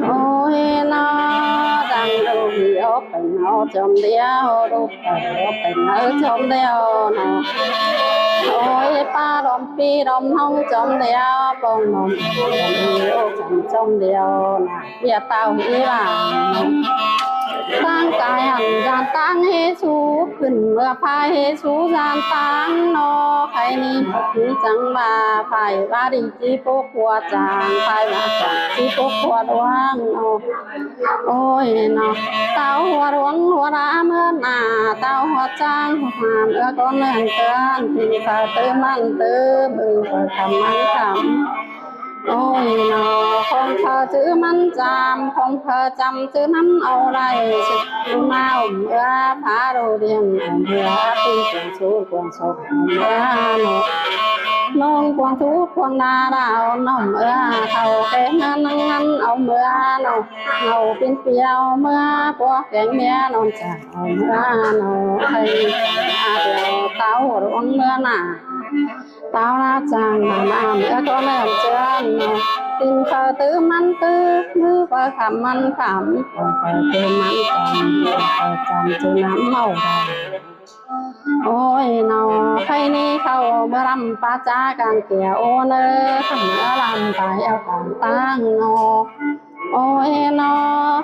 โอ้ยนอดังดูดีออกเป็นเอาจมเดียวดูไปออกเป็นเอาจมเดียวนะโอ้ยป้าดมปีดมห้องจมเดียวปองนมจมเดียวนะเบียเต้าอีหลาตั้งกายหันจานตั้งเฮสูขึ้นเมื่อพายเฮสูจานตั้งนอใครนี่มีจังมาพายว่าดีจีโปกัวจางพายมาจางจีโปกัวดวงนอโอ้ยนอเต้าหัวรวงหัวราเมื่อหน้าเต้าหัวจางหัวหามก็เนื่อนเตือนที่เธอตื้อมันตื้อมือทำมันทำโอ้ยนอคงเธอจื้อมันจำคงเธอจำจื้อมันเอาไรสุดดูมาเมื่อพาเราเรียนเมื่อปีกวางชูกวางศพเมื่อนกน้องกวางชูกวางนาดาวน้องเมื่อเขาแก่งานนั่งเอาเมื่อนกเงาเป็นเปียวเมื่อพวกแกงเมียนอนจากเอาเมื่อนกให้อาเดียวเต้าร้องเมื่อหน้าเต้าราจางน้ำเมื่อก็เริ่มเจือนติงเธอตื้อมันตื้อมือก็ขำมันขำเธอตื้อมันจำจำจืน้ำเมาได้โอ้ยนอใครนี่เขาเมื่อรำป้าจ้าการเกี่ยวเนอเมื่อรำตายเอาการตั้งนอโอ้ยนอ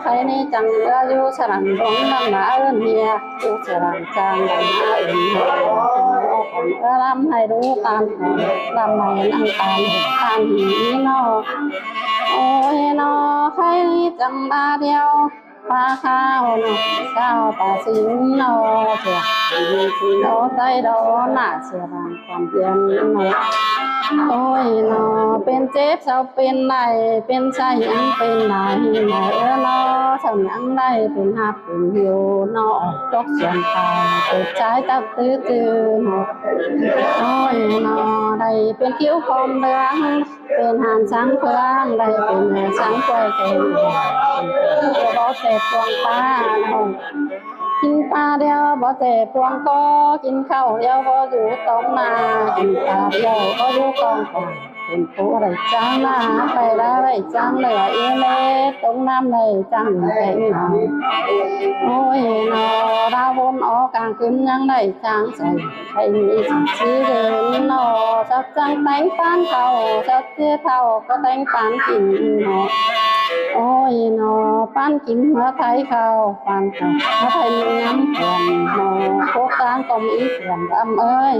ใครนี่จังเลืออยู่ฉลันตรงนั่งหน้าเอิญเมียอยู่ฉลันจางหน้าเอิญเมียรำให้รู้ตามรำให้นั่งตามหีนอโอ้ยนอใครนี่จังบาเดียวปลาข้าวนอเจ้าปลาสิงนอเจ้าที่นอใจดอหน้าเสียบางความเพียรนอโอ้ยนอเป็นเจ็บเจ้าเป็นไหนเป็นใช่ยังเป็นไหนไหนนอเจ้ายังได้เป็นหักเป็นอยู่นอจกส่วนตายเปิดใจตับตื้อตื้อนอโอ้ยนอได้เป็นคิ้วคมเดืองเป็นหานช้างเพื่องได้เป็นช้างกล้วยเก่งบ่เจ็บพวงป้าน้องกินปลาเดียวบ่เจ็บพวงก็กินข้าวเดียวบ่อยู่ตรงนากินปลาเดียวบ่อยู่กองก่อนเป็นผู้อะไรจังนะไปแล้วอะไรจังเลยอีเล่ตรงน้ำเลยจังแข็งหน่อยโอ้ยนอดาวบนออกกลางคืนยังได้จังใส่ใครมีสักชีเดินนอจับจังแต่งปานเขาจับเที่ยเท่าก็แต่งปานกินนอโอ้ยนอปานกินเมื่อไทยเขาปานเขาเมื่อไทยมีน้ำเขื่อนนอโคกลางก็มีเขื่อนดำเอ้ย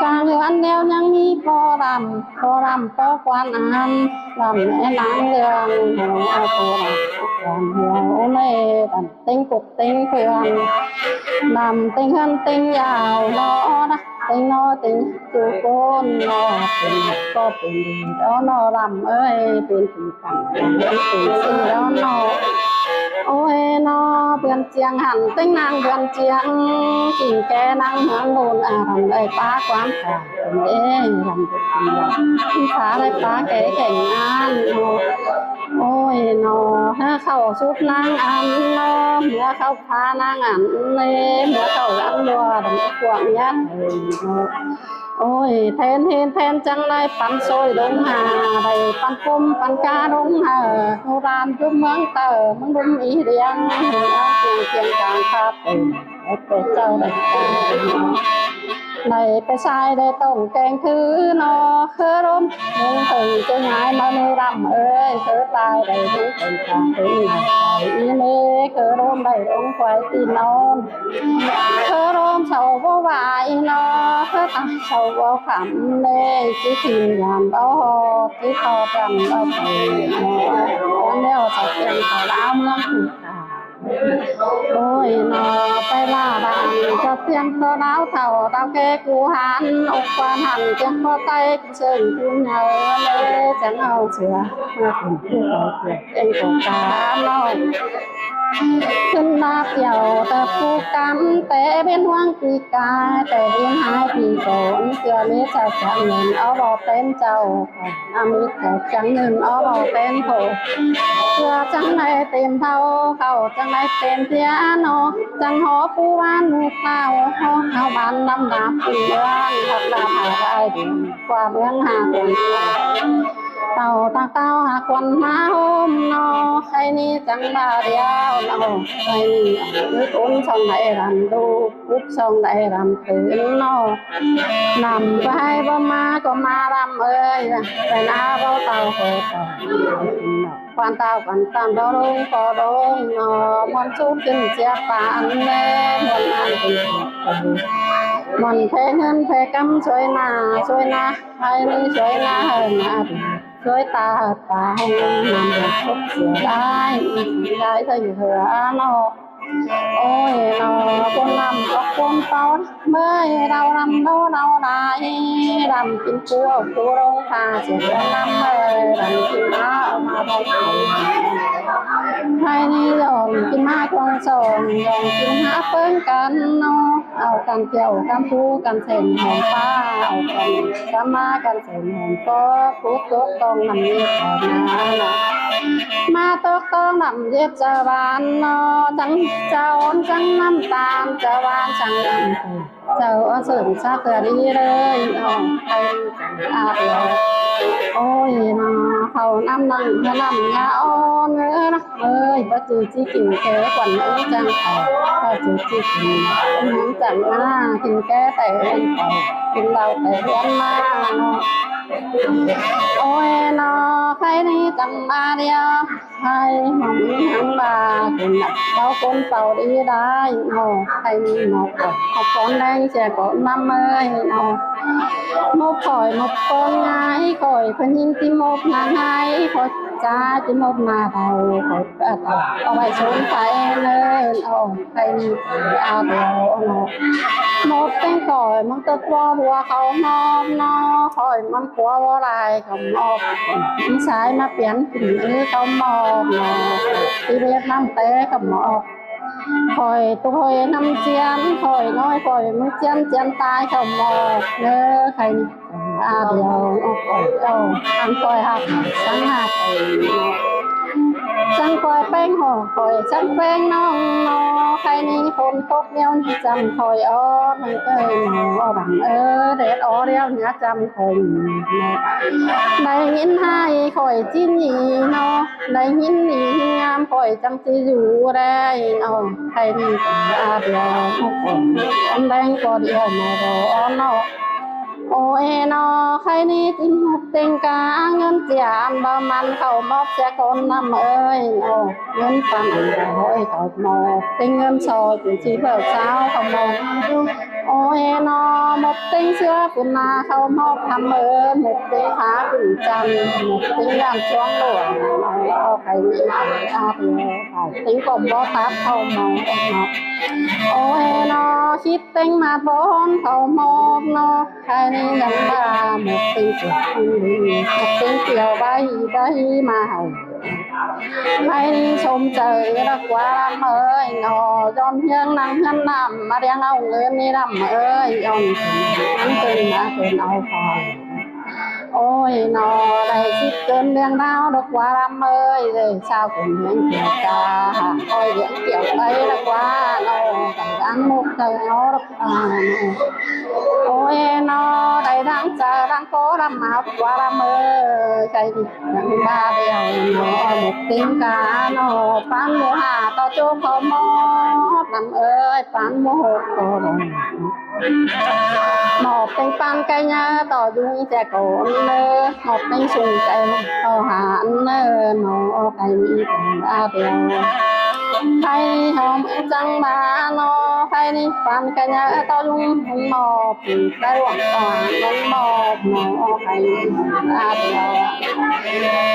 กลางเรือนเดียวยังมีพอรำพอควันอันรำแม่นางเรืองหัวเอาตัวรำหัวเล่ดำเต็งกุดเต็งเพื่อนดำเต็งหันเต็งยาวนอนะเต็งนอเต็งจูโกนนอเป็นก็เป็นดีแล้วนอรำเอ้ยเป็นผีกันเป็นสีแล้วนอโอ้ยนอเปลี่ยนเจียงหันเต็งนางเปลี่ยนเจียงกิ่งแกนางเหมือนโดนรำได้ป้าความขาเป็นเอ้ยรำเป็นผีขาได้ป้าแก่แข่งงานโอ้ยนอถ้าเข้าสุดนางอันนอเมื่อเข้าพานางอันเล่เมื่อเข้าอันดัวดำขวางยัดโอ้ยแทนจังไรปันโซยดงหาได้ปันปุ่มปันกาดงหาโบราณจุ่มเมืองเตอมึงดุมอีเรียงเพียงกลางคาเป็นเป็ดเจ้าได้ตาในไปชายได้ต้องแกงถือนอเคอร่มมึงถึงจะง่ายมาในรำเอ้ยเคอตายได้รู้เป็นทางถึงไหนอีเล่เคอร่มได้ลงควายตีนอนเคอร่มเฉาบ่วายนอเคอตายเฉาบ่ขำเล่ที่ทีมงานเอาหอที่พอจำเอาไปวันเดียวจะเป็นขาวล้าวเมืองผีขาโอ้ยนอไปล่าบานจะเพียงตัวดาวเท่าดาวแก่กูหันอกวานหันจังพอไตเชิญคุณเฮาเลยจังเอาเสือมาถึงที่เราเกิดเองของกาน้อยขึ้นมาเกี่ยวแต่ผู้กำแต่เป็นห่วงปีกาแต่เรียนหายปีโกนเกลือเลี้ยจังเงินเอาบอกเต้นเจ้าอามิตรจังเงินเอาบอกเต้นโผเกลือจังไรเต็มเท่าเขาจังไรเต็มเทียนอจังหอผู้วานมือเต้าห้องเอาบานลำดับเมืองทับดาหาได้ดีกว่าเมืองหาคน tàu ta cao hạ quần má hôm nó hay ni chẳng ba đeo nó hay ni nước uống xong lại làm đu úp xong lại làm tử nó nằm vai ba má có ma làm ơi phải na bao tàu khổ quan tàu quan tam đó đúng có đúng nó muốn chút kinh chia phản lên muốn ăn kinh mình thế hơn thế cắm xuôi na hay ni xuôi na hơn na xuôi ta không nằm được xúc sửaได้thôi thừa nó ôi nó con nằm có con tao mới đau nằm đâu đại làm chín cua đông pha chỉ có năm làm chín má mà đâu hay đi rồi chín má con sồn rồi chín má phơn can nó ao can chiều can phu can sền hồng pha ao can má can sền hồng có phú tốt con nằm như thế nào mà tốt con nằm giết chờ bạn nó chẳng chào chẳng năm tam chờ bạn chẳng nằm chờ sườn sát từ đi đây hay ôi mà hầu năm nằm nhau nữa ơi bất cứ chi kiểu kế quản nữ chẳng phải chứ chi kiểu chẳng kinh kế tệ kinh đầu tệ ăn ma ôi nó khai đi chẳng ba đeo hay mong hắn bà cùng đặt bao con tàu đi đây hay một con đang trẻ có năm ơi một con gái khỏi phải nhìn tìm một nàng hai khỏi cha chỉ một mà thầu khỏi tàu bài xuống phải lên hay ao đồ một tên khỏi mang tật qua khẩu nó khỏi mang qua lại không ốp sai mà biến tình không ốp thì biết năm té không ốp khỏi tôi năm chén khỏi nói khỏi muốn chén tai không ốp nhớ thành điều ăn khỏi học sáng học chẳng khỏi bánh hồ khỏi chẳng bánh nó khai ni phôn tốt nhau chẳng khỏi mình ơi nó bằng để đeo nhá chẳng khỏi đây nhìn hai khỏi chín nhì nó đây nhìn nhì ngam khỏi chẳng chỉ dù đây nó khai ni điều ông đang có điều mà đó nó ôi nó khai ni tin một tình cả ngân chạm bao man khẩu móc xe con năm ơi ngân phản ôi khẩu một tình ngân sò cũng chỉ vợ sao không một ôi nó một tình xưa cũng là khẩu móc thăm ơn một tình phá cũng chăn một tình làm choáng lửa khai ni phải tình còn bó táp khẩu một ôi nó chít tình mà bốn khẩu một nó khai ni nhận là một tình chiều bay mà hồng bay sông trời đã qua năm ơi nó giòn hiên năng hiên nằm mà đen ông lên đi nằm ơi ông ăn từng đã từng áo phò ôi nó đây chỉ cơn đen đau được qua năm ơi rồi sao cũng những kiểu ca ôi những kiểu đấy là quá nó ăn một trời nó được ôi nó đây đang chờ đang có làm áo qua năm ơi cái gì ba điều nó một tiếng cá nó bán mua hà to chỗ không mót làm ơi bán mua hộp đồ một tên pan cây nhá tỏ dung trẻ cổ nơ một tên sùng cây tỏ hạn nơ nó cây đã điều hay hôm chẳng mà nó hay đi pan cây nhá tỏ dung một cái ruộng tỏa nó một nó cây đã điều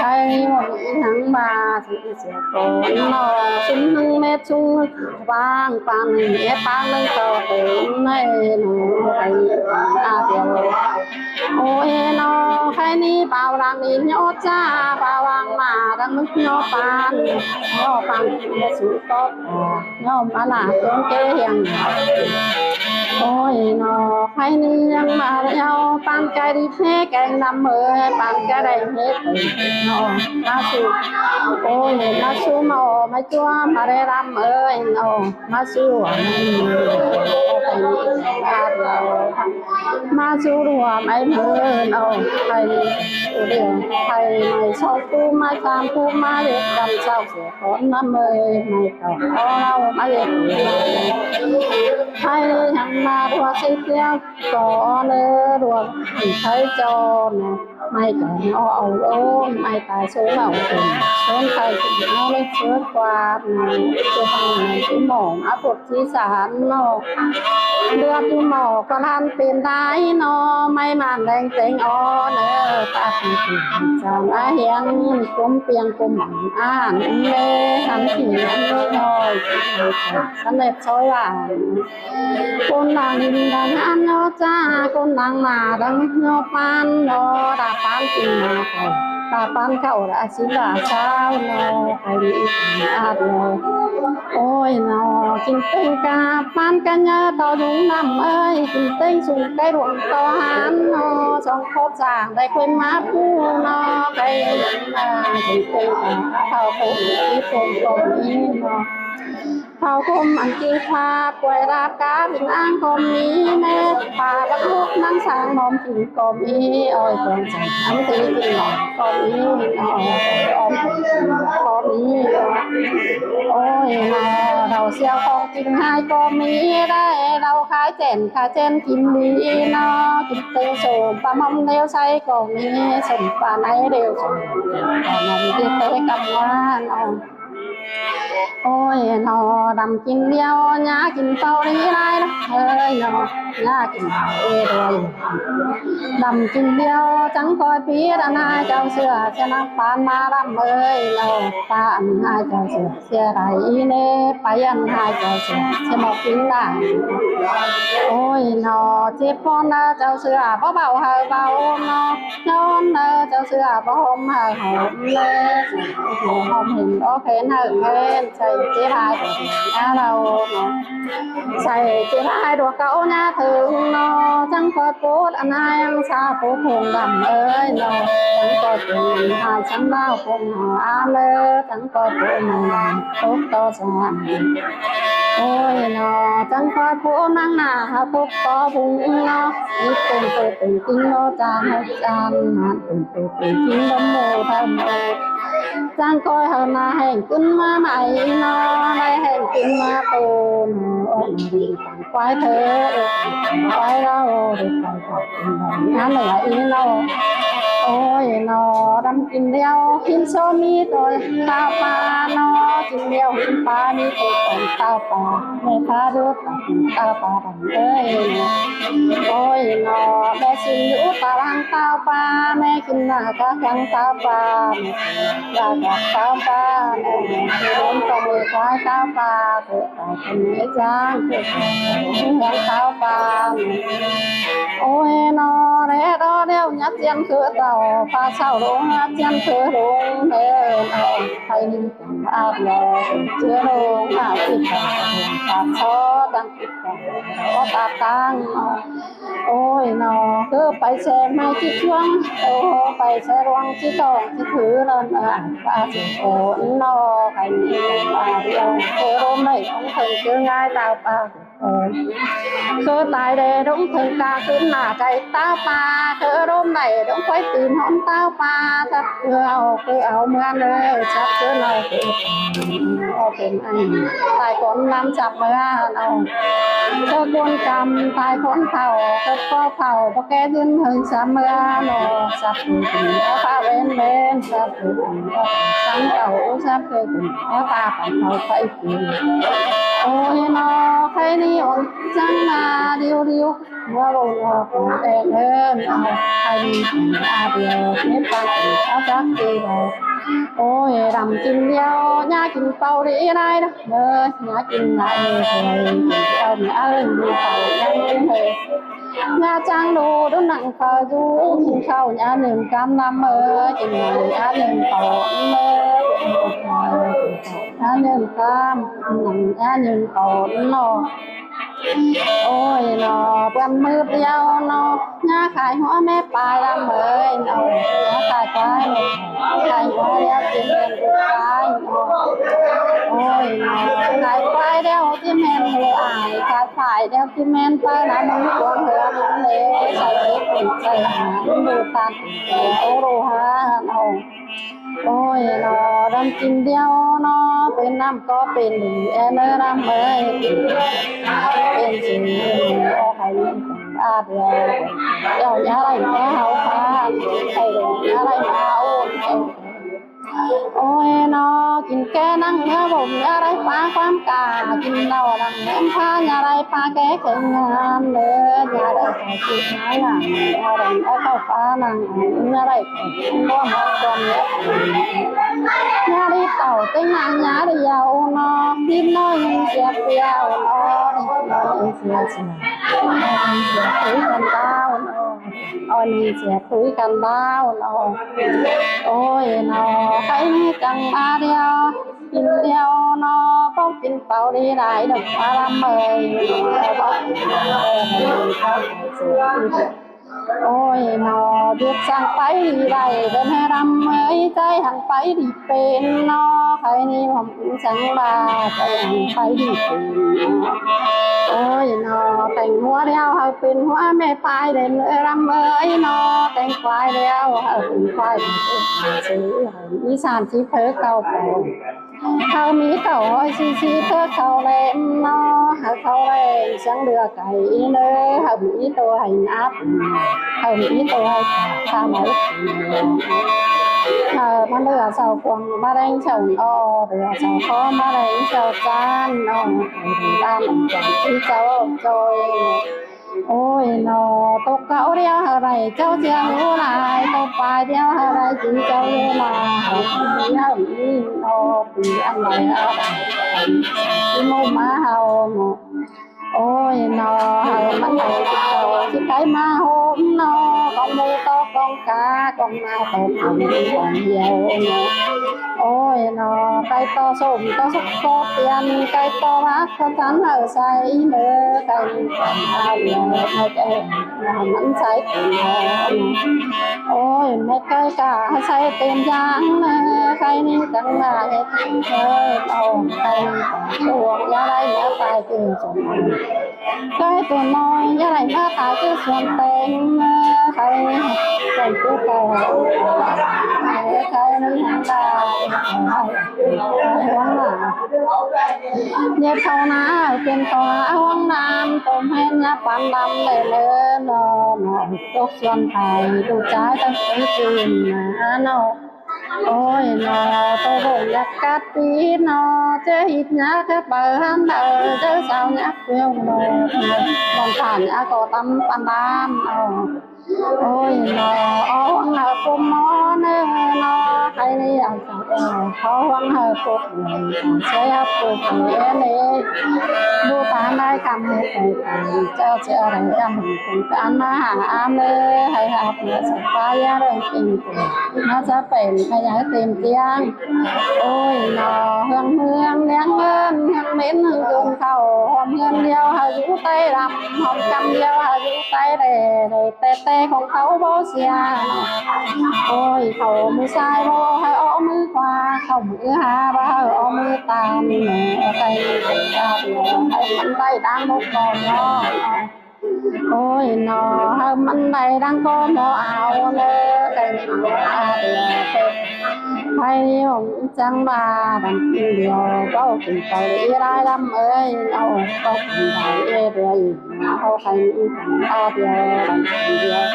hay một tháng ba thì sẽ có nó xin hưng mê chung vang pan nhẹ pan lên tờ tử này nó cây điều ôi nó khai ni bao rằng đi nhỏ cha bao rằng mà đang mức nhỏ pan là sự tốt nhỏ mà là con kế hiền ôi nó hay nhưng mà nhau pan cái đi thế cái năm mới pan cái đây hết nó su ôi nó su màu mấy chúa mà đây năm ơi nó su mà su đùa mấy mưa nó thầy thầy mày sau cu mai tham cu mai để làm sao sẽ có năm ơi mày có lâu mà để hay hàng mà đùa xây theo có nơ đùa thấy cho nè mày cả nó ôm mày tài số bảo số thầy nó lên trước qua cho thằng này cái mỏ áp phục chi sản nó đưa cái mỏ con ăn tiền đái nó may mắn đánh tính ó nè ta chàng á hiền cũng tiền cũng mỏng ăn mê hắn chỉ ăn mê thôi hắn đẹp soi vào con nàng nhìn đang ăn nó cha con nàng mà đang nhô pan nó đã pan tình mà phải đã pan khẩu đã xin là sao nó phải đi ăn rồi ôi nó kinh tinh ca pan ca nhớ tao đúng năm ơi kinh tinh dùng cái ruộng to hắn nó trong khóc giảng đây quên má phu nó cái kinh tinh ca thao phụ cái cùng nó thao cùng ăn chi pha quay ra cá bình an cùng mi nè pha bắt lúc nắng sáng mồm chỉ cùng mi ôi còn chẳng ăn thì bình ngọt cùng mi ôm cùng mi ôi mà đầu xeo con chim hai con mi đây đầu khai chén kim mi nó kim tê sổ ba mông nêu say cùng mi sủng và này đều sủng còn mình đi tới cầm hoa ôi nó đầm chim điêu nhá chim tàu đi đây đó ơi nó nhá chim rồi đầm chim điêu trắng coi phía đằng hai cháu sữa xe nó pan ma đầm ơi nó pan hai cháu sữa xe đại nè phải ăn hai cháu sữa xe một tiếng là ôi nó chép con cháu sữa có bảo hờ vào nó nhon cháu sữa có hôm hờ hôm lên hôm hình đó khen hờ lên chế hai đứa đâu xài chế hai đứa cậu nha thường nó chẳng có tốt anh hai ăn xa phố phùng đầm ơi nó chẳng có chuyện hai chẳng bao phùng họ ăn lơ chẳng có chuyện mình tốt to sản ôi nó chẳng có phố năng nào tốt to vùng nó ít từng kinh nó chan hết chan hạn từng kinh nó mù thầm chẳng coi hơn là hẹn kinh mà mày nó đây hẹn kinh mà tù nó quay thế quay đâu được ăn lại nó ôi nó đâm kinh đeo kinh số mi tôi tao pa nó kinh đeo kinh pa mi tôi còn tao pa mẹ pa đứa tao pa ơi ôi nó bé xin nhũ tao ăn tao pa mẹ kinh là các ăn tao pa là các tao pa muốn có người quay tao pa của tao con mẹ giang của tao pa ôi nó đấy đó đeo nhát chân cửa tàu pha sao đúng chân cửa đúng thế nó thay đi áp lò chưa đúng mà kịp tạt xó đang kịp có tạt tăng ôi nó cứ phải xem hai chiếc chuông phải xe loang chiếc tàu chiếc thứ lên và chỉ ổn nó phải mà điều cơ hôm nay không thường chưa ngay tàu pa cơ tài đề đúng thường ca cứ là cái tao pa cơ hôm này đúng phải tìm hỏng tao pa sắp cứ áo mưa nơi sắp cứ nào tìm anh tài con làm chập mưa nào cơ con cầm tài con thầu cơ có thầu có cái duyên hơi sắp mưa nó sắp tìm có pha bên sắp tìm sáng cầu sắp tìm có ta phải thầu phải tìm ôi nó thấy đi ổn chẳng là điêu mua bầu cũng đẹp hơn hay đi điều nếu ta chỉ áo chắc đi rồi ôi đầm chim đeo nhá chim tàu đi đây đó nhá chim lại rồi tàu nhá ơn đi tàu nhanh về nhá trang đồ đó nặng phờ du chim khâu nhá niềm cam năm mơ chim này nhá niềm tàu mơ nhá niềm cam nhá niềm tàu nó โอ้ยนอเพื่อนมือเดียวนอหน้าขายหัวแม่ปลายลำเอ้ยนอหน้าขายควายขายหัวเดียวกินเงินดูขายนอโอ้ยนอขายควายเดียวที่แม่นหัวอายขายขายเดียวที่แม่นไปนะมึงกวงเหือมันเลยใส่เล็บใส่หางดูตันโอ้โหฮะนอโอ้ยนอดำกินเดียวนอเป็นน้ำก็เป็นแอนเนอร์น้ำเอ้ยเป็นสิ่งโอ้ใครมีอาเดียวเดี๋ยวยาไรแม่เฮาค่ะใครเดี๋ยวยาไรแม่เฮาโอ้ยนอกินแกนั่งเนื้อผมยาไรปลาความกากินเราดังแหนมผ้ายาไรปลาแกเข่งงามเด้อยาไรใส่กินไม้หลังยาไรเอาเข้าฟ้านังยาไรก็มาตัวเนี้ยยาไรเต่าเต็งนางยาไรยาวนอดิ้นน้อยเสียเปรี้ยวนอดิ้นน้อยเสียเสียเสียคุยกันดาวนอนี่เสียคุยกันดาวนอโอ้ยนอใครจังมาเดียวกินเดียวนอก็กินเปล่าดีได้ดอกมาลำเมยโอ้ยนอหยุดสั่งไปดีได้เดินให้รำเมยใจหันไปดีเป็นนอใครนี่ผมสั่งบาใจหันไปดีเป็นโอ้ยนอแต่งหัวเดียวเอาเป็นหัวแม่ปลายเดินรำเมยนอแต่งควายเดียวเอาเป็นควายซื้ออีสานที่เธอเก่าเก่าเขามีเก่าห้อยซีเธอเขาเล่นนอหาเขาเล่นสังเดือไก่เนื้อเขามีตัวให้นับเขามีตัวให้ข้าไม้มันเดือเสาควงมาแรงเฉิงอ้อเดือเสาคอมาแรงเสาจานนอตามที่เจ้าจอยโอ้ยนอตกเก่าเดียวอะไรเจ้าเจียงรู้ลายตกปลายเดียวอะไรจิงเจ้ารู้ลายเดียวนี่นอปีอันไหนอะไรที่มุมาเฮาโอ้ยนอเฮามันไหนที่ใครมาโฮมนอกองมือตอกองกากองมาตบของเดียวโอ้ยนอไก่ต่อสมต่อสุกต่อเปลี่ยนไก่ต่อรักเขาฉันเอาใส่เนื้อไก่เอาเนื้อไม่แก่มันใส่เต็มโอ้ยไม่เคยกล้าใส่เต็มยางนะใครนี่จังมาเฮ็ดเคยเอาไก่ตัวอยาไรเนื้อตายคือสมไก่ตัวน้อยอยาไรเนื้อตายคือส่วนเต็มใครใส่ตัวเก่าใครนี่หันตาห้องน้ำเย็บเขาหน้าเป็นตัวห้องน้ำต้มให้ยาปันดำเลยเลิศนอนตกส่วนไทยดูใจตั้งแต่คืนนะนอโอ้ยนอตัวบงยักกัดปีนอเจอหิดยักษ์เปิดหันเจอสาวยักษ์เปี้ยวนอมองผ่านยักษ์ก็ตำปันดำโอ้ยนอเอาหังหาปุ่มนอเนื้อนอใครนี่อยากจะเขาหังหาปุ่มใช้ปุ่มเนี่ยดูตาได้คำให้ไปเจ้าเจ้าอะไรคำให้เป็นการมาหาอาเมื่อให้หาเพื่อสัมภาระเรื่องจริงน่าจะเป็นขยายเต็มเตียงโอ้ยนอเฮืองเลี้ยงเงินเฮืองเม้นเฮืองเกินเข้าหอมเฮืองเดียวหาอยู่ใต้รำหอมกำเดียวหาอยู่ใต้เร่แต่ของเขาโบเสียโอ้ยเขามือซ้ายโบให้อ้อมือขวาเขามือหาบ่ให้อ้อมือตามแหน่ใจดาบให้มันได้ดังนกก่อนเนาะโอ้ยนอให้มันได้ดังก็มอเอาเลยใจเดียวไพ่ผมจังบาดังกินเดียวก็กินไปได้ลำเอ้ยเอาก็กินไปเรื่อยเอาใครอีกอาเดียวดังกินเดียว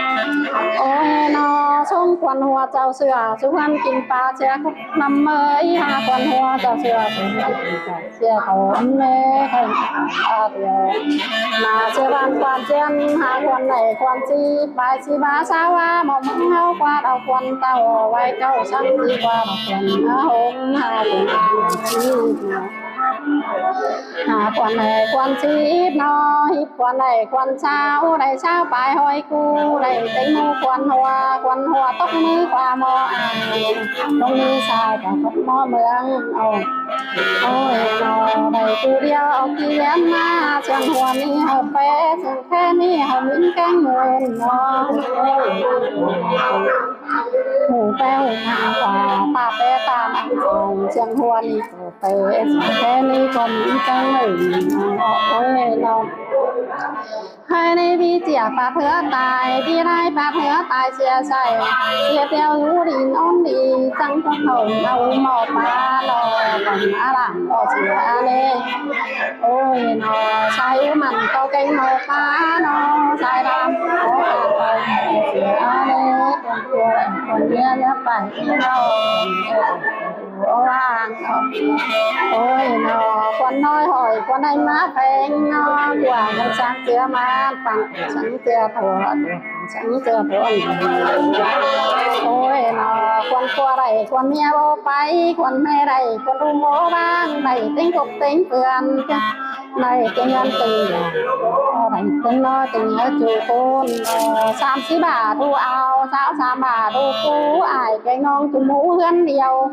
โอ้ยนอส่งควันหัวเจ้าเสือสุพรรณกินปลาเชียน้ำเมยหาควันหัวเจ้าเสือสุพรรณกินปลาเชียเขาเมยใครอาเดียวนาเชื่อบ้านความเชียนหาควันไหนควันจีปลายชีบาสาวาหมอมเฮาควาดเอาควันเต่าไว้เก้าช่างดีกว่าควันหงหาเป็นชี quan này quan chi nói quan này quan sao đây sao bài hỏi cu đây tính mu quan hoa tóc mưa qua mò đông như sai cả tóc mò mương ôi nó đây tu điêu ông kia mà chẳng hoa mi hợp bé chẳng khe mi hợp những cái người nó hủ beo hàng quả ta bé ta ăn rồi chẳng hoa mi bé chẳng khe mi còn những cái người ôi nó hai này đi chả bà thưa tài đi đây bà thưa tài chia sẻ chia theo hữu đi non đi chẳng có hồng đâu mò ba lo còn á làm có chia lên ôi nó say mặn to cây mò ba nó say đam có cả chia lên còn nhớ nhớ phải đâu ôi nó con nói hỏi con anh má phèn nó quả con sáng chưa má bằng sáng chưa thua ôi nó con qua đây con nghe bố bay con mẹ đây con ru mố bang này tính cục tính vườn này cái nhân tình này tính nói tình ở chủ con sam xí bà đu ao sao sam bà đu cú ai cái ngon chủ mũ hơn điều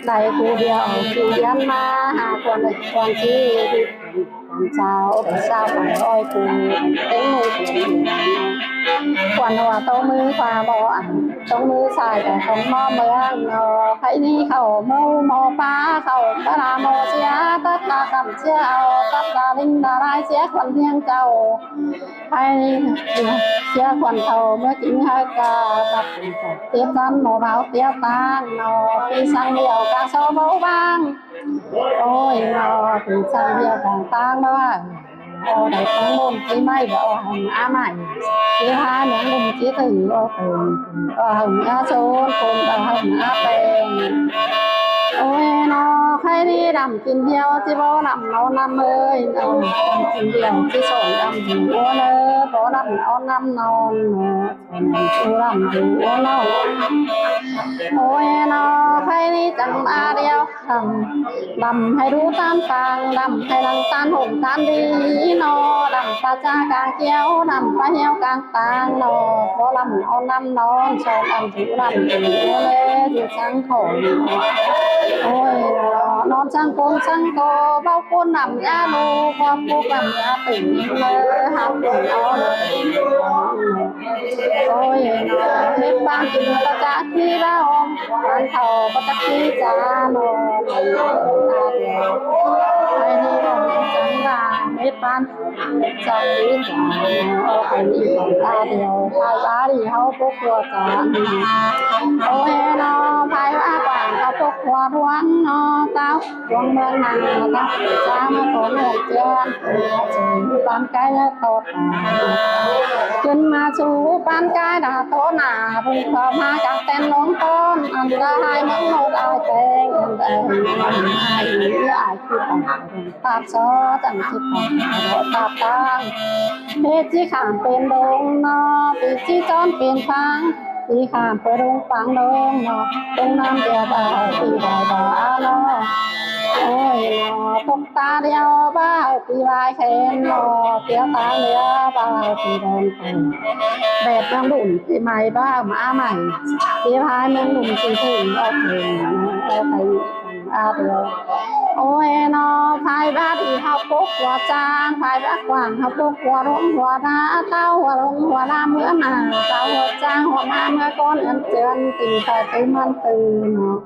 đây khu điều khu dân mà còn này còn chi sao để sao phải oi cụ tính người còn hòa tô mưa hòa bỏ tô mưa xài cả không mò mưa phải đi khẩu mâu mò phá khẩu ta là mò xía tất là cầm xía tất là linh là lai xía còn riêng châu hay xía còn thầu mới chính hai cả đặt tiếp dân mò báo tiếp tan khi sang nhiều ca số bấu bang ôi nó từ sang nhiều càng tăng đó đại tăng môn cái may vợ hồng á mày cái hai những đồng chí từ hồng á số cùng hồng á bèn ôi nó hay đi làm kinh điêu chứ bố làm nó năm ơi nó kinh điêu chứ sổ làm gì bố nơ bố làm nó năm non chú làm gì bố nó ôi nó hay đi chẳng ba điêu làm hay đu tan càng làm hay làm tan hồn tan đi nó làm ta cha càng kéo làm ta heo càng tan nó bố làm nó năm non sổ làm gì bố lê thì sáng khổ ôi non sang cô bao cô nằm ra lô qua cô nằm ra tỉnh học của nó ôi nó hết ban tình ta cha khi ra ôm ban thầu bắt khi cha nó ai đi còn chẳng là hết ban chẳng đi trả phải đi còn ta điều hai ba đi hao cô của cha ôi nó phải ba quản hao cô của ruộng nó tao ruộng bên này tao cha mà có người chơi ban cái là tốt chân mà chú ban cái đã tốt là vùng thờ mà các tên nón con ăn ra hai món một ai tên ai nghĩ ai cứ bằng tạp số chẳng chỉ bằng tạp tăng hết chỉ khám bên đông nó bị chỉ tròn bên phang chỉ khám bên đông phang đông nó đông nam địa bà thì đại bà nó ôi nó tóc ta đeo bao thì vai khen nó tiếng ta đeo bao thì đèn phồng đẹp đang đụng thì mày ba má mày tiếng hai mình đụng thì thỉnh ở thầy được ôi nó phải ba đi học quốc của trang phải bác quảng học quốc của rong của đá tao của rong của đá mưa mà tao của trang của ma mưa con em chân tình phải từ man từ nó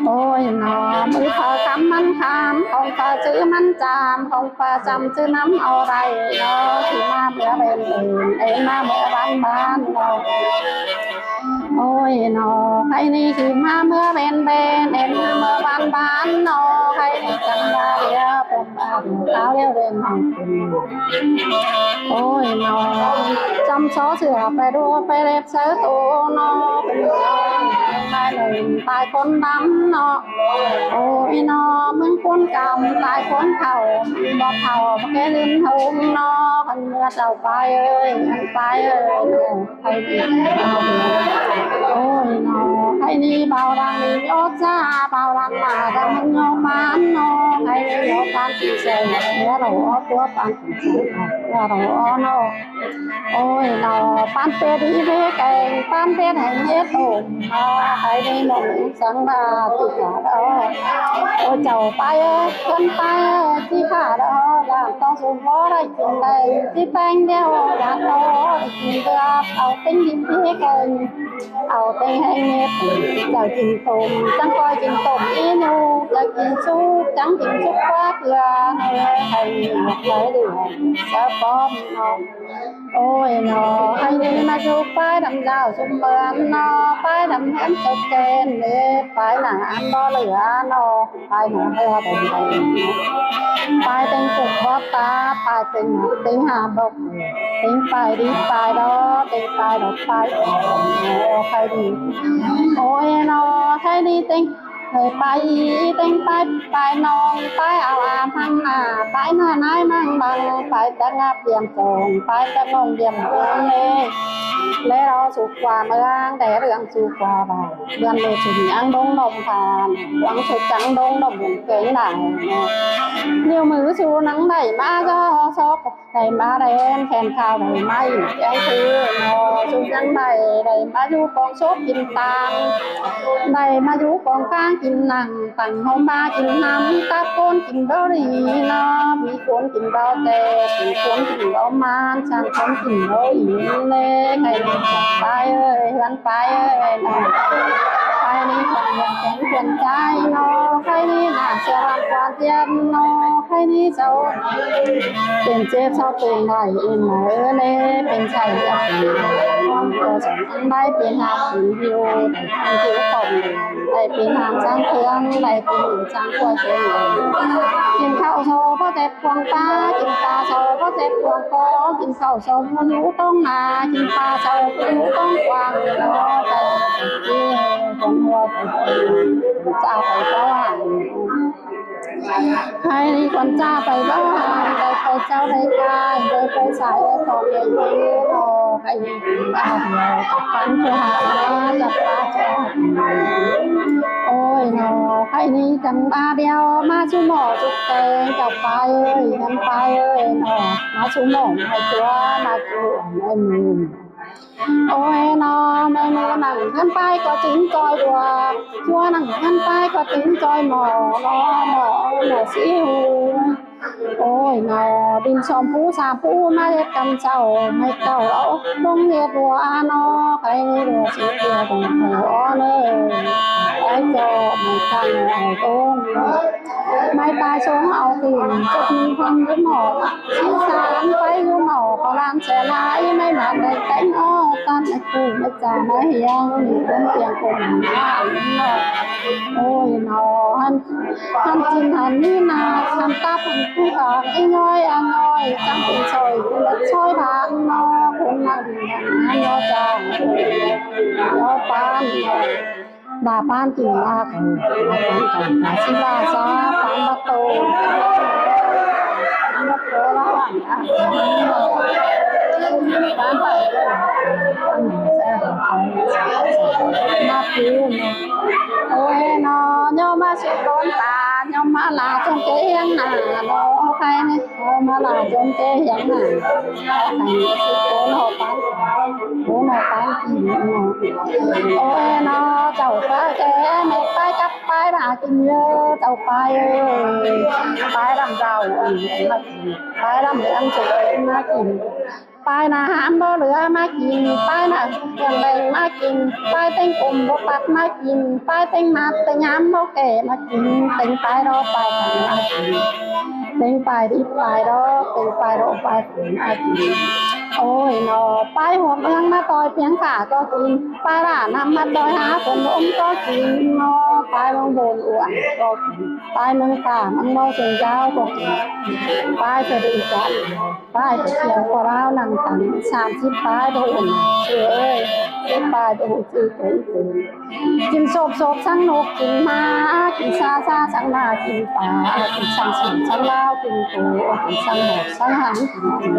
ôi nó mới thở khám man khám không phải chữ man chạm không phải chăm chữ nắm ở đây nó thì ma mưa bên từ em ma mưa ban nó ôi nó hay đi thì ma mưa bên em ma mưa ban nó hay đi chẳng là đeo bên tao đeo bên ôi nó chăm sóc sửa phải đua phải đẹp sớ tổ nó bên tai lừng tai con nắm nó ôi nó mừng con cầm tai con thầu bọt thầu cái lưng hùng nó con mưa đầu bay ơi hay đi ôi nó hay đi bao đang đi nhốt ra bao đang mà đang nhau mán nó hay nhớ ban chỉ sẽ nhớ đầu của ban chỉ là đầu nó ôi nó ban tê đi về cái ban tê hay hết ổn hay đi nó sáng là chỉ cả đó ôi chầu tay chân tay chỉ cả đó làm to xuống gió đây chuyện này chỉ bánh đeo làm to chuyện được ao tính đi về cái ao tính hay hết giờ chuyện tôm chẳng coi chuyện tôm ý nu giờ chuyện su chẳng chuyện su quá là hay một cái điều sẽ bom ôi nó hay đi mà chú phải đâm dao xung bên nó phải đâm hẻm sốt kèn để phải là ăn đó lửa nó phải nó heo đồng đồng phải tên cục bó ta phải tên hà bốc tên phải đi phải đó tên phải đó phải đi ôi nó hay đi tên thời bay tên bay non bay ảo ảm hăng hà bay nó nái mang bằng bay ta ngáp diệm tròn bay ta ngon diệm hương lê đó sụp quả mương để đường sụp quả vào đường lê chừng ăn đông đồng thàn quăng sụp trắng đông đồng vùng kính này nhiều mứ su nắng đẩy má gió sóc đẩy má đen kèn khao đẩy may cái thứ nó su nắng đẩy má du con sốt kim tang đẩy má du con khang kim nặng tặng hôm ba kim năm ta con kim đó đi nó bị con kim đó tê kim con kim đó man sang con kim đó yên lê ngày bay ơi hắn bay ơi bay đi còn nhận cánh quần trai nó khai đi là sẽ làm quan tiền nó khai đi sau tiền chết sau tiền này in mà lê bên chạy ra con có chẳng bay bên hàng tiền nhiều để ăn thiếu phòng để bên hàng sang thương để bên sang qua tiềnกินข้าวโซ่ก็เจ็บควงตากินปลาโซ่ก็เจ็บควงคอกินข้าวโซ่ก็รู้ต้องนากินปลาโซ่ก็รู้ต้องกวางเนาะแต่ที่คนหัวเจ้าไปก็ว่าให้คนเจ้าไปก็ว่าได้ไปเจ้าได้กายได้ไปสายได้ต่อได้ยืนโอ้ให้เอาเนาะปันจะหาจับปลาจะโอ้ยเนาะให้นี่จังบาเดียวมาชูหมอจุกแตงจับไปเอ้ยกันไปเอ้ยเนาะมาชูหมอให้ตัวมาจูในมือโอ้ยเนาะในมือหนังกันไปก็จิ้งจอยดัวชัวหนังกันไปก็จิ้งจอยหมอเนาะหมอสิวโอ้ยเนาะดินชมผู้สามผู้มาเด็ดกันเจ้าไม่เก่าแล้วลงเรียดดัวเนาะใครดัวสิเดียวตรงหัวเลยไอ้จอไม่กันไอ้ต้นไม่ตายxuốngเอาtiền chụp mình không với mỏ chỉ sáng quay với mỏ có làm xe lái mấy bạn đây cánh ó con lại cùng mấy già nói hiền cũng tiền cùng ôi nó hắn chim hắn như là hắn ta phần cứ ở anh ơi trong tình trời cũng đã soi bạn nó cũng là gì hắn nó chàng nó pan đà pan chỉ là pan cảnh si la sa pan bắt tô là pan phải nó cứ ôi nó nhớ mà sẽ con ta nhớ mà là trong cái hiang nà nó khai này mà là trong cái hiang nà thành cái nó bán gì ôi nó chầu phá cái mẹ phái cắt phái bà kinh nhớ chầu phái ơi phái làm giàu phái làm để ăn chụp mà kinh phái là hãm bó lửa mà kinh phái là gần đây mà kinh phái tên cùng bó bạc mà kinh phái tên mặt tên hãm bó kẻ mà kinh tên phái đó phái thằng mà kinh tên phái đi phái đó tên phái đó phái thằng mà kinh ôi nó phái hộp hương mà tôi tiếng cả có kinh phái là nằm mà tôi há phần ôm có kinh nó phái bông bồn uổng có kinh phái nâng cả nâng mô trường giao có kinh phái sẽ đi chạy phái sẽ chiều có rao nằm tặng sàm chít phái đôi hình chưa ơi chít phái đôi chữ cái gì kinh sộp sộp sang nộp kinh ma kinh xa xa sang là kinh phá kinh sang sủng sang lao kinh cổ kinh sang hộp sang hẳn kinh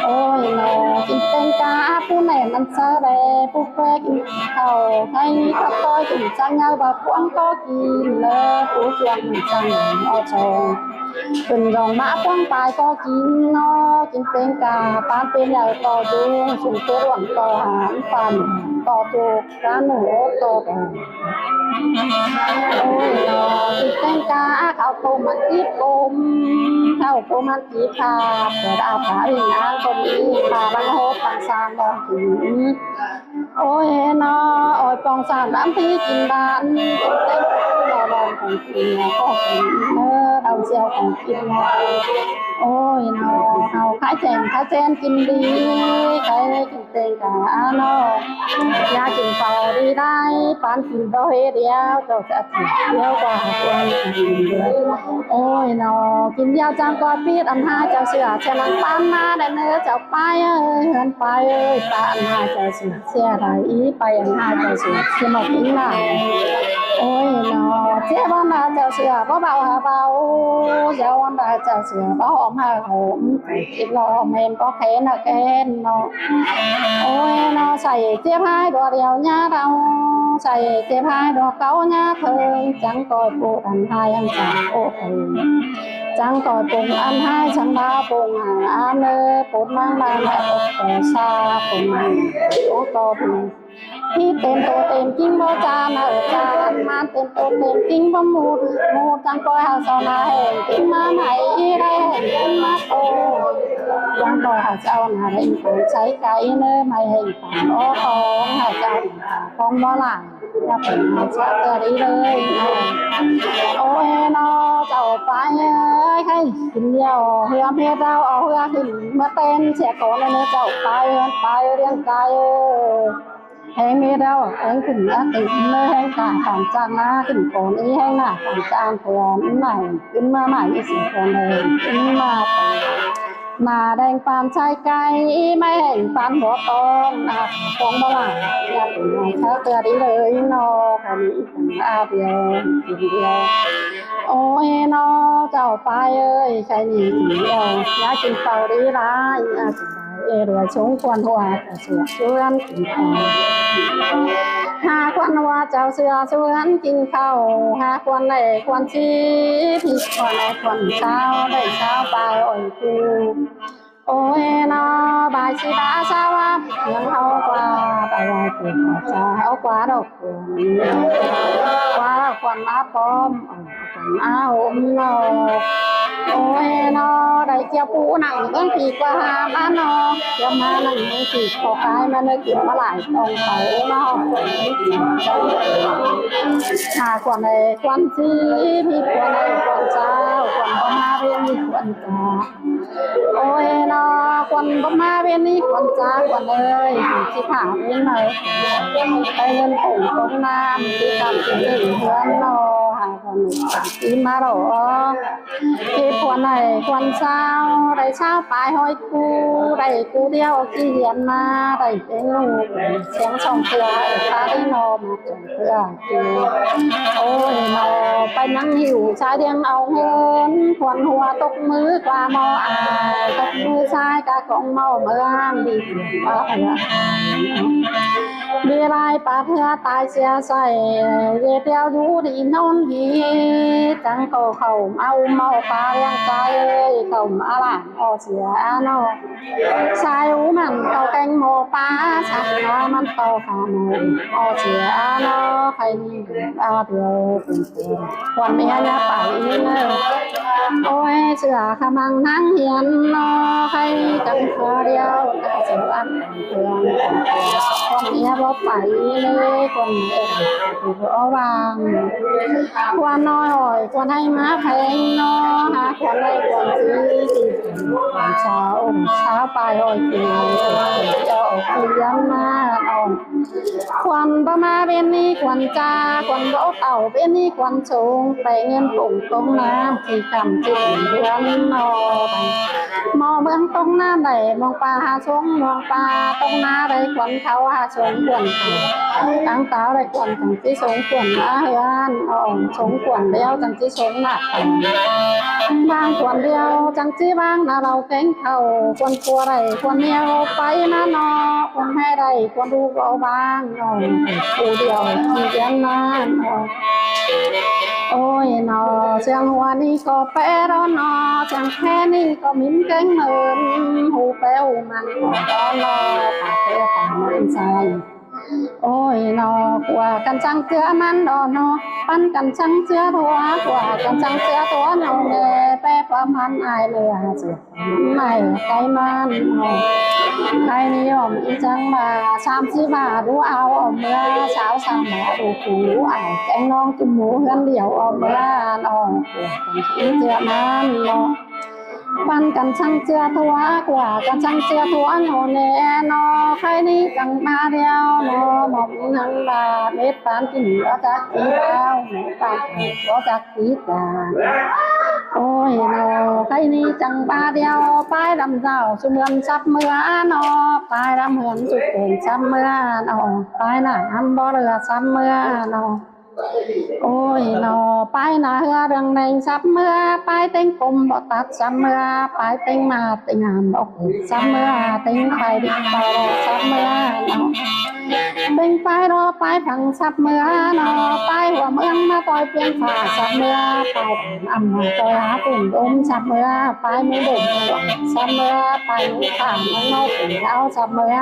ôi nó kinh tên cá phú này nằm sơ đề phú quê kinh thầu hay các tôi kinh sang nhau và พวงก็กินเลยผู้ชวนจังเอาชงเป็นดองมาพวงปลายก็กินเนาะกินเป็นกาปานเป็นใหญ่ต่อดูสุ่มตัวหวังต่อหางปันต่อจูร้านหนูต่อโอ้ยเนาะกินเป็นกาเขาโตมันกีบกลมเข้าโตมันกีบขาเกิดอาภาอีนางคนนี้ขาบังโฮปังซานมองถึงโอ้ยเนาะโอ้ยปองสานร้านที่กินบ้านกินเต้นเราลองของกินก็กินเราเจียวของกินโอ้ยเนาะเอาขายแจงกินดีขายกินเต้นกะเนาะยากินเป่าดีได้ปานกินดอกเดียวเจ้าจะกินเดียวกว่าคนกินเลยโอ้ยเนาะกินเดียวจังก็ปีดอันห้าเจ้าเสือเชลังปานมาได้เนื้อเจ้าไปเอ้ยเหินไปเอ้ยปานห้าเจ้าเสือเสียไรไปอันห้าเจ้าเสือเสียหมดทิ้งหน้าโอ้ยเนาะเจ้าบ้านนาเจ้าเสือเบาหาเบาเจ้าบ้านนาเจ้าเสือเบาหอมหาหอมกินรอเมนก็แค้นแค้นเนาะโอ้ยเนาะใส่เจี๊ยบให้ดอกเดียวnháเราใส่เจี๊ยบให้ดอกเก้าnháเธอจังก่อยปูอันให้อันจ่าโอ้เธอจังก่อยปูอันให้ฉันดาปูหาอันเนอปูมั่งมาแม่อกแต่ซาปูมั่งโอ้ต่อปูที่เต็มโตเต็มกิ้งบ่จานจานมาเต็มโตเต็มกิ้งบ่มูดจังก่อยหาสาวนาแห่งกิ้งมาไหนได้แห่งกิ้งมาโตจังก่อยหาเจ้านาได้ของใช้ไก่เนอไม่ให้ฝันโอ้ของหาเจ้าของบ่หลังอย่าเป็นมาชักเตอดีเลยโอ้ยเนาะเจ้าไปให้กินเดียวเฮือเพียเราเอาเฮือขึ้นมาเต้นเสียก่อนเลยเนอเจ้าไปเรียงไก่แห้งมีเราแห้งขึ้นนะติดเลยแห้งกาผ่านจางนะขึ้นก่อนนี้แห้งหน้าผ่านจางก่อนใหม่ขึ้นมาใหม่อีกสิ่งก่อนเลยขึ้นมาแดงปานชายไก่ไม่แห้งปานหัวตองนะฟองบ่หลังอย่าเป็นน้องเช้าเตือดีเลยนอคันนี้อาเดียวกินเดียวโอ้ยนอเจ้าไปเอ้ยใครหนีกินเดียวอย่ากินเป่าดีร้ายอย่ากินรวยชงควรหัวเสือชวนกินข้าวหาควรหัวเจ้าเสือชวนกินข้าวหาควรไหนควรชี้พี่ควรไหนควรเช้าได้เช้าไปอ่อยกูโอ้ยนาบายชีบาเช้าว่ายังเอากว่าไปลอยกูเช้าเอากว่าดอกกูกว่าควรมาพร้อมควรมาห่มนอโอ้ยนอได้เจ้าปูหนังต้นปีกว่าบ้านนอเจ้ามาหนังไม่ปีกพอขายมาเนื้อกินมาหลายตองเขาเนาะหาควรในควรซีพี่ควรในควรเจ้าควรบ่มาเรียนนี่ควรจ้าโอ้ยนอควรบ่มาเรียนนี่ควรจ้าควรเลยที่ถามเรียนเลยไปเงินผงต้นน้ำที่ทำกินเพื่อนนอหาคนกินมาหรอที่ควรไหนควรเช้าได้เช้าปลายห้อยกูได้กูเดียวกี่เรียนมาได้เป็นลูกเสียงช่องเตือตาได้นอมาจงเตือโอ้ยนอไปนั่งหิวชายเดียงเอาเงินควรหัวตกมือกว่ามอตกมือชายกะของเมาเมืองดีว่ามีลายปาเพื่อตายเสียใส่เรียเดียวอยู่ดีนอนดีจังเขาเอาเมาปลายังใจเขามาละออเสียนอชายหูมันเขาแกงโมปลาชักน้ำมันเตาขาโมออเสียนอใครนี่อาเดียวเป็นวันนี้เนี่ยไปเนอโอ้ยเสือขมังนั่งเหียนนอใครกันเดียวเสืออันเตือนวันนี้เราไปเลยคนเอ็ดอยู่เอาวางควรน้อยควรให้มาแพงนอหาควรได้ควรที่เช้าไปอ่อยตีเจ้าเลี้ยงมาอ่อนควรประมาเป็นนี่ควรจ้าควรโบเต่าเป็นนี่ควรชงไปเงินปุ่งตรงน้ำที่คำจิตเดือนนอมอเมืองตรงน้ำไหลมองปลาหาชง มองปลาตรงนาได้ควันเขาหาสงควนตั้งเต้าได้ควันจังที่สงควนอาเฮือนสงควนเดียวจังที่สงหนักบางควนเดียวจังที่บางนาเราแข่งเขาควนตัวไรควนเดียวไปนะนอควนให้ไรควนดูเอาบางผู้เดียวที่เดียนนานโอ้ยนอเสียงหัวนี่ก็แปรร้อนนอเสียงแค่นี่ก็มิ้นแก้งเหมือนหูแป้วมันก็นอปากเป้ปากมันใจโอ้ยนอกว่ากันจังเจือมันดอนอปั้นกันจังเจือทัวกว่ากันจังเจือตัวเนาเนแปรความมันอายเลยเจือไม่ไกลมันใครนิยมอีจังมา30 บาทดูเอาเมื่อเช้าสามหมอดูผูเอาแกงน้องจุ่มหมูเฮือนเดี่ยวเมื่อนอนปวดกันเจือมันนอปั้นกันช่างเจือทัวกว่ากันช่างเจือทัวโนเนนอใครนี่จังมาเดียวนอหมอกนังบาเม็ดปานกินก็จักกีแล้วเม็ดปานก็จักกีจาโอ้ยนอใครนี่จังมาเดียวป้ายดำเจ้าสุเมือนซับเมื่อนอป้ายดำเหือนจุดเป็นซับเมื่อนอป้ายหน้าอันบ่เรือซับเมื่อนอโอ้ยนอไปนาเฮือเรื่องในซับเมื่อไปเต็งกลมบ่ตัดซับเมื่อไปเต็งมาเต็งงามบอกซับเมื่อเต็งไปดิบต่อซับเมื่อนอเต็งไปรอไปผังซับเมื่อนอไปหัวเมืองมาต่อยเพียงฝ่าซับเมื่อไปอำมาต่อยหาปุ่นดมซับเมื่อไปไม่ดมซับเมื่อไปผ่านน้องนกปุ่นเอาซับเมื่อ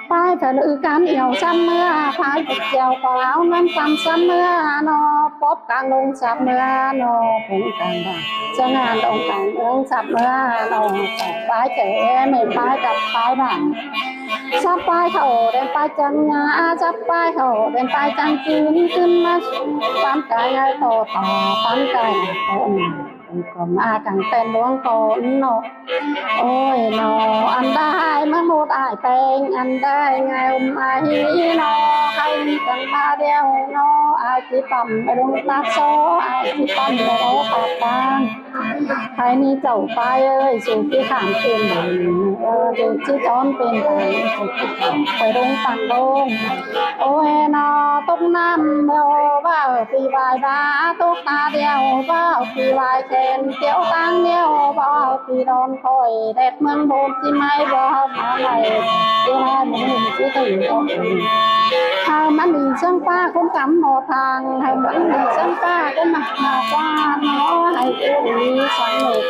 ไปแต่ลือการเอี่ยวซ้ำเมื่อพายติดเจียวก็เอาน้ำซ้ำซ้ำเมื่อนอพบกลางลงซ้ำเมื่อนอเป็นกันจะงานลงกลางเมืองซ้ำเมื่อนอไปเก๋ไม่ไปกับไปบ้างซับไปเขาเดินไปจังงาซับไปเขาเดินไปจังจีนขึ้นมาปั้นกายโตต่อปั้นกายโตก็มากังเต้นล้วงโกนโนโอ้ยโนอันได้มาหมดอายแปงอันได้ไงไอ้โนใครกันมาเดียวโนอายที่ปั๊มไปลงตาโซอายที่ปั๊มไปโอ้ปากกลางใครนี่เจ้าไปเอ้ยสู่ที่ข้างเป็นดูที่จอนเป็นไปลงตังลงโอ้ยโนตกน้ำเดียวว่าปีวายบ้าตกตาเดียวว่าปีวายแค่เกี่ยวตังเดียวบ่พี่โดนคอยเด็ดเมืองโบนที่ไม่บ่มาไหนที่ไหนมึงที่ถึงต้องถ้ามันมีเส้นป้าคนกำหมดทางให้มันมีเส้นป้าก็มาว่าน้อให้ตัวนี้สังเกต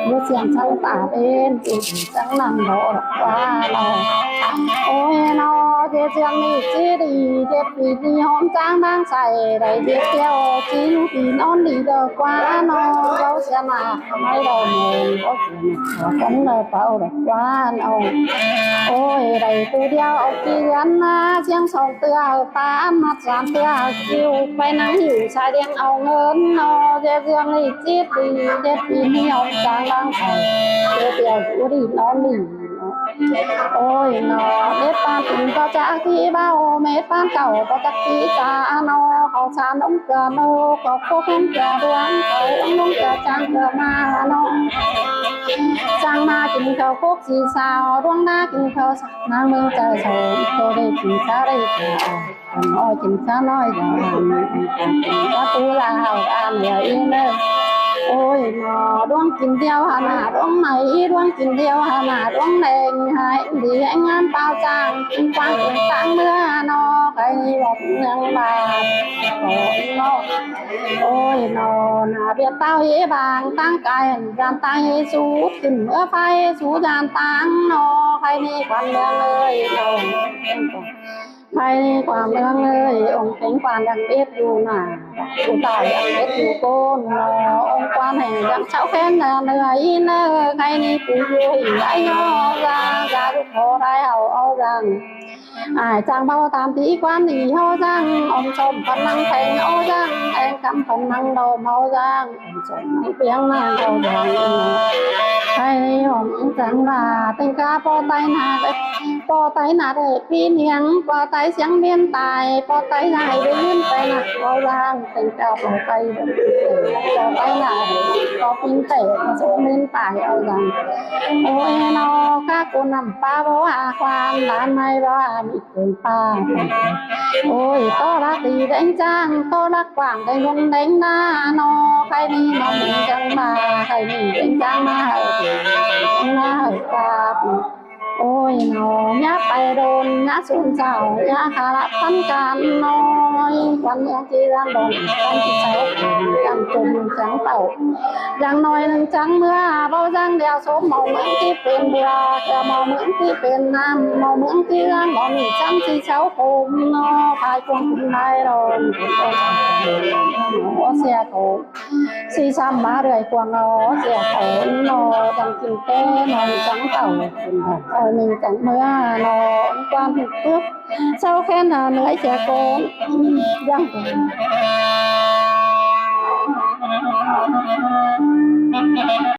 เมื่อเสียงช่างตาเป็นจริงจังนำโดดว่าเราโอ้ยนอเจ้าเสียงนี่จีดีเจ็บปีที่หอมจางบางใส่ได้เจ็บเที่ยวจีนปีนอนดีเด้อกว่านอเราเสียมาไม่ได้เงินก็เสียมาคนเลยเป่าเด็กว่าเอาโอ้ยได้ตัวเดียวเอากี่วันนะเสียงสองเตือตามา3 เตือคิวไปนั่งอยู่ชายเดียงเอาเงินนอเจ้าเสียงนี่จีดีเจ็บปีที่หอมจางบางใส่เจ็บเที่ยวอยู่ดีนอนดีโอ้ยนอเม็ดปานถึงก็จะที่เบ้าเม็ดปานเก่าก็จะที่จานอเขาชาน้องเกลือโนก็พวกน้องเกลือดวงเขาน้องเกลือจางเกลือมาโนจางมากินเขาพวกสีสาวดวงหน้ากินเขานางเมืองใจโสมโตได้กินข้าวได้กินน้อยกินข้าวน้อยอย่างก็ตัวลาวอันเหนื่อยเนอโอ้ยนอดวงกินเดียวหาหน้าดวงไหนดวงกินเดียวหาหน้าดวงแดงหายดีให้งานเปล่าจางกินฟังกินตังเมื่อนอใครบอกเมืองบาโอ้ยนอโอ้ยนอหน้าเบียดเต้าเย่บางตั้งกายจานตังเย่สูดขึ้นเมื่อไฟสูจานตังนอใครนี่ควันเมืองเลยนอใครนี่ความเมืองเลยองค์เป็นความดังเบ็ดอยู่หน้าผู้ตายดังเบ็ดอยู่โกนองค์ความแห่งดังเช้าแค้นเหนื่อยเนอใครนี่ผู้อยู่หิ้งไอ้ยอra lúc hồ đại hậu ô rằng ai chàng bao tam tí quan thì hô rằng ông chồng phần năng thành ô rằng em cầm phần năng đầu màu rằng ông chồng tiếng năng đầu rằng hay ông chẳng là tình ca po tay na để phi niang po tay sáng biên tài po tay dài đến tay na có giang tình cao bằng cây cho cái nào có kinh tế số nên phải ở rằng ôi nó các cô nằm ba bố quan đàn này ba bị cười pa ôi to đã đi đánh trang to đã quảng cái nhung đánh na nó khai đi nó mình chẳng mà khai đi đánh trang na hơi cạp ôi nó nhá tay đồn nhá xuống chào nhá khá là thân can nói quan nhá chỉ đang đồn con chỉ cháu đang trùng trắng tàu đang nói nâng trắng mưa bao giang đeo số màu mượn tí bên bùa kẻ màu mượn tí bên nam màu mượn tí đang bọn mình trắng chỉ cháu cùng nó phải cùng này rồi nó xe thổ si xăm má đời quàng nó xe thổ nó đang kinh tế nó trắng tàu rồi mình chẳng mưa nó quan thực phước sau khen là nữa trẻ con dân